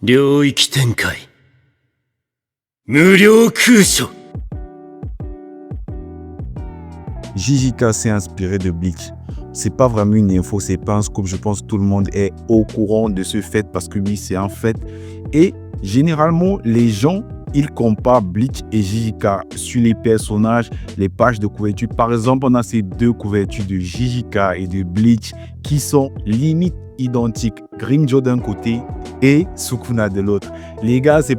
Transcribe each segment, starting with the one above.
領域展開無料空所 JJK s'est inspiré de Bleach. C'est pas vraiment une info, c'est pas un scoop. Je pense que tout le monde est au courant de ce fait parce que oui, c'est un fait. Et généralement, les gens, ils comparent Bleach et JJK sur les personnages, les pages de couverture. Par exemple, on a ces deux couvertures de JJK et de Bleach qui sont limite identiques. Grimmjow d'un côté et Sukuna de l'autre. Les gars, c'est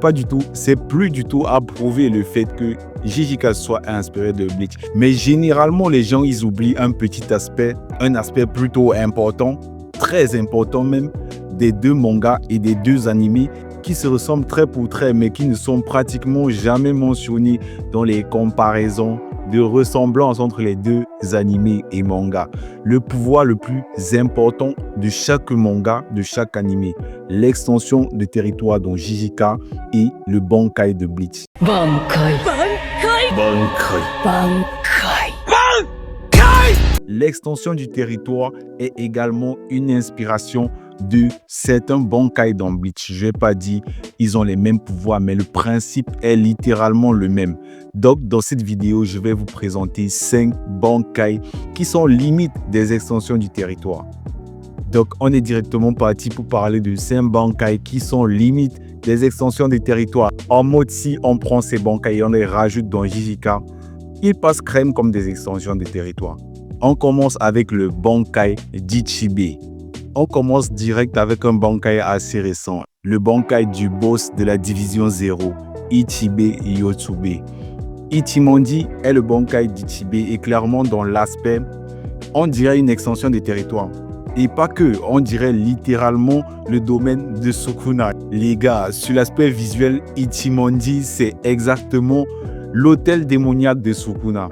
plus du tout à prouver le fait que JJK soit inspiré de Bleach. Mais généralement, les gens, ils oublient un petit aspect, un aspect plutôt important, très important même, des deux mangas et des deux animés qui se ressemblent trait pour trait, mais qui ne sont pratiquement jamais mentionnés dans les comparaisons de ressemblance entre les deux animés et mangas. Le pouvoir le plus important de chaque manga, de chaque animé, l'extension de territoire dont JJK et le Bankai de Bleach. Bankai. L'extension du territoire est également une inspiration de certains Bankai dans Bleach. Je n'ai pas dit ils ont les mêmes pouvoirs, mais le principe est littéralement le même. Donc, dans cette vidéo, je vais vous présenter 5 Bankai qui sont limite des extensions du territoire. Donc, on est directement parti pour parler de 5 Bankai qui sont limite des extensions du territoire. En mode, si on prend ces Bankai et on les rajoute dans JJK, ils passent crème comme des extensions de territoire. On commence avec le Bankai d'Ichibei. On commence direct avec un Bankai assez récent, le Bankai du boss de la division 0, Ichibei Yotsube. Ichimonji est le Bankai d'Ichibei et clairement dans l'aspect, on dirait une extension des territoires. Et pas que, on dirait littéralement le domaine de Sukuna. Les gars, sur l'aspect visuel, Ichimonji, c'est exactement l'hôtel démoniaque de Sukuna.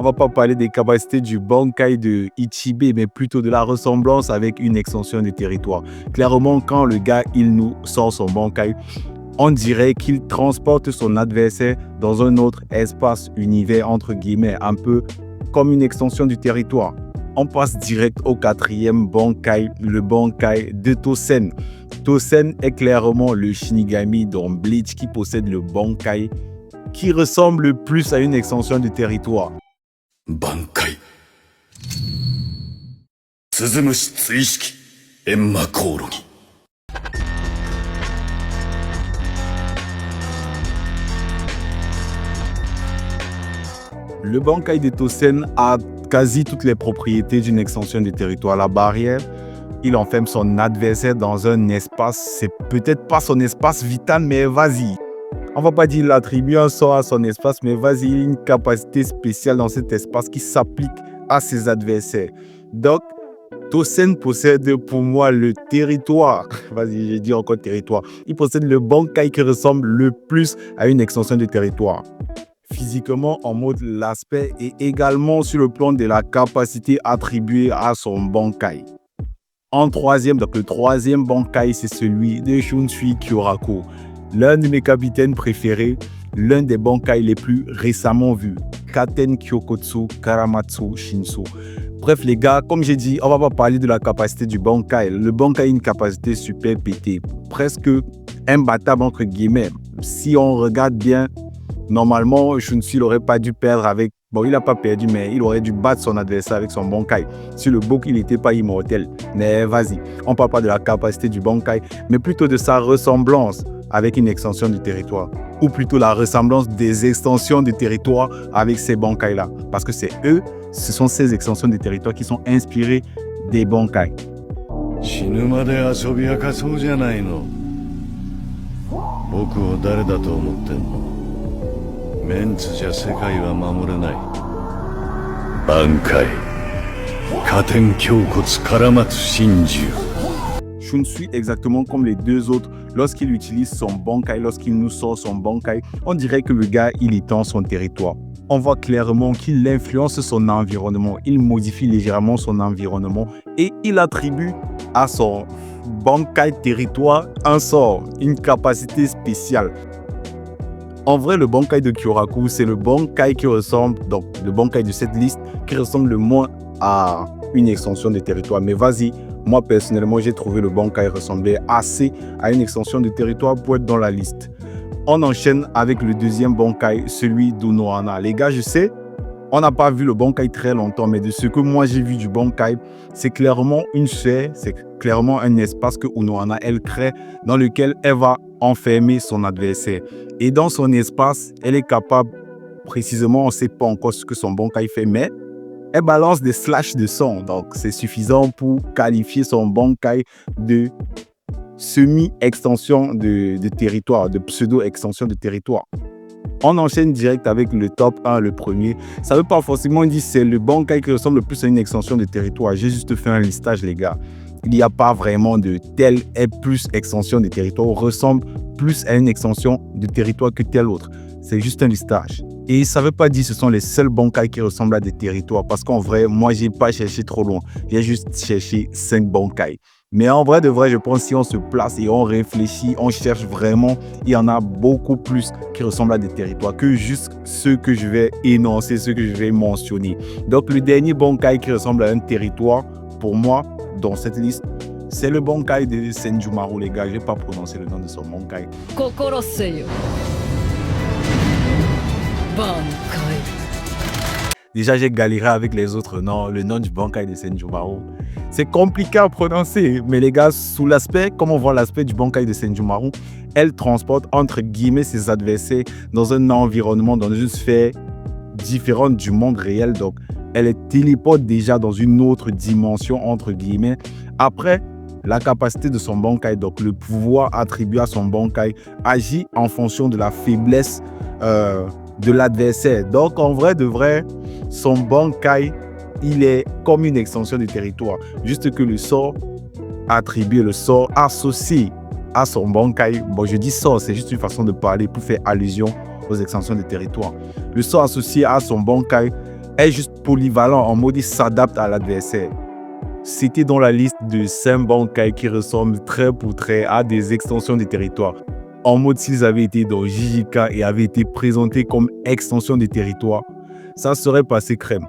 On va pas parler des capacités du Bankai de Ichibei, mais plutôt de la ressemblance avec une extension du territoire. Clairement, quand le gars, il nous sort son Bankai, on dirait qu'il transporte son adversaire dans un autre espace, univers, entre guillemets, un peu comme une extension du territoire. On passe direct au 4e Bankai, le Bankai de Tosen. Tosen est clairement le Shinigami dans Bleach qui possède le Bankai qui ressemble le plus à une extension du territoire. Bankai. Tsuzumushi Tsuishiki Enma Kourogi. Le Bankai de Tosen a quasi toutes les propriétés d'une extension du territoire. La barrière, il enferme son adversaire dans un espace, c'est peut-être pas son espace vital, mais vas-y. On va pas dire qu'il attribue un sort à son espace, mais vas-y, il y a une capacité spéciale dans cet espace qui s'applique à ses adversaires. Donc, Tosen possède pour moi le territoire. Vas-y, j'ai dit encore territoire. Il possède le Bankai qui ressemble le plus à une extension de territoire. Physiquement, en mode l'aspect et également sur le plan de la capacité attribuée à son Bankai. En troisième, donc le 3e Bankai, c'est celui de Shunsui Kyoraku. L'un de mes capitaines préférés, l'un des Bankai les plus récemment vus. Katen Kyokotsu Karamatsu Shinsu. Bref les gars, comme j'ai dit, on va pas parler de la capacité du Bankai. Le Bankai a une capacité super pétée, presque imbattable entre guillemets. Si on regarde bien, normalement, Shunsui n'aurait pas dû perdre avec... Bon, il n'a pas perdu, mais il aurait dû battre son adversaire avec son Bankai. Sur le book, il n'était pas immortel. Mais vas-y, on ne parle pas de la capacité du Bankai, mais plutôt de sa ressemblance avec une extension du territoire. Ou plutôt la ressemblance des extensions du territoire avec ces Bankai-là. Parce que c'est eux, ce sont ces extensions du territoire qui sont inspirées des Bankai. Bankai. Katen Kyokotsu Karamatsu Shinju. Shunsui, exactement comme les deux autres, lorsqu'il utilise son Bankai, lorsqu'il nous sort son Bankai, on dirait que le gars, il étend son territoire. On voit clairement qu'il influence son environnement, il modifie légèrement son environnement et il attribue à son Bankai territoire un sort, une capacité spéciale. En vrai, le Bankai de Kyoraku, c'est le Bankai qui ressemble, donc le Bankai de cette liste, qui ressemble le moins à une extension de territoire. Mais vas-y, moi personnellement, j'ai trouvé le Bankai ressemblait assez à une extension de territoire pour être dans la liste. On enchaîne avec le deuxième Bankai, celui d'Unohana. Les gars, je sais, on n'a pas vu le Bankai très longtemps, mais de ce que moi j'ai vu du Bankai, c'est clairement une sphère, c'est clairement un espace que Unohana, elle crée, dans lequel elle va enfermer son adversaire. Et dans son espace, elle est capable, précisément, on ne sait pas encore ce que son Bankai fait, mais elle balance des slashs de son. Donc, c'est suffisant pour qualifier son Bankai de semi-extension de territoire, de pseudo-extension de territoire. On enchaîne direct avec le top 1, le premier. Ça ne veut pas forcément dire que c'est le Bankai qui ressemble le plus à une extension de territoire. J'ai juste fait un listage, les gars. Il n'y a pas vraiment de telle est plus extension de territoire, ressemble plus à une extension de territoire que telle autre. C'est juste un listage. Et ça ne veut pas dire que ce sont les seuls Bankai qui ressemblent à des territoires. Parce qu'en vrai, moi, je n'ai pas cherché trop loin. J'ai juste cherché 5 Bankai. Mais en vrai de vrai, je pense que si on se place et on réfléchit, on cherche vraiment, il y en a beaucoup plus qui ressemblent à des territoires que juste ceux que je vais énoncer, ceux que je vais mentionner. Donc le dernier Bankai qui ressemble à un territoire, pour moi, dans cette liste, c'est le Bankai de Senjumaru, les gars. Je ne vais pas prononcer le nom de son Bankai. Kokoroseyo. Bankai. Déjà, j'ai galéré avec les autres noms. Le nom du Bankai de Senjumaru, c'est compliqué à prononcer. Mais les gars, sous l'aspect, comme on voit l'aspect du Bankai de Senjumaru, elle transporte entre guillemets ses adversaires dans un environnement, dans une sphère différente du monde réel. Donc, elle les téléporte déjà dans une autre dimension, entre guillemets. Après, la capacité de son Bankai, donc le pouvoir attribué à son Bankai, agit en fonction de la faiblesse de l'adversaire. Donc, en vrai de vrai, son Bankai, il est comme une extension du territoire. Juste que le sort attribué, le sort associé à son Bankai, bon, je dis sort, c'est juste une façon de parler pour faire allusion aux extensions de territoire. Le sort associé à son Bankai est juste polyvalent, en mode il s'adapte à l'adversaire. C'était dans la liste de 5 Bankai qui ressemblent trait pour trait à des extensions de territoire. En mode s'ils avaient été dans JJK et avaient été présentés comme extension de territoire, ça serait passé crème.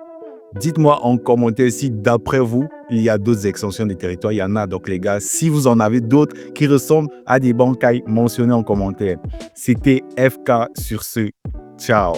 Dites-moi en commentaire si d'après vous, il y a d'autres extensions de territoire. Il y en a, donc les gars, si vous en avez d'autres qui ressemblent à des Bankai, mentionnez en commentaire. C'était FK sur ce. Ciao.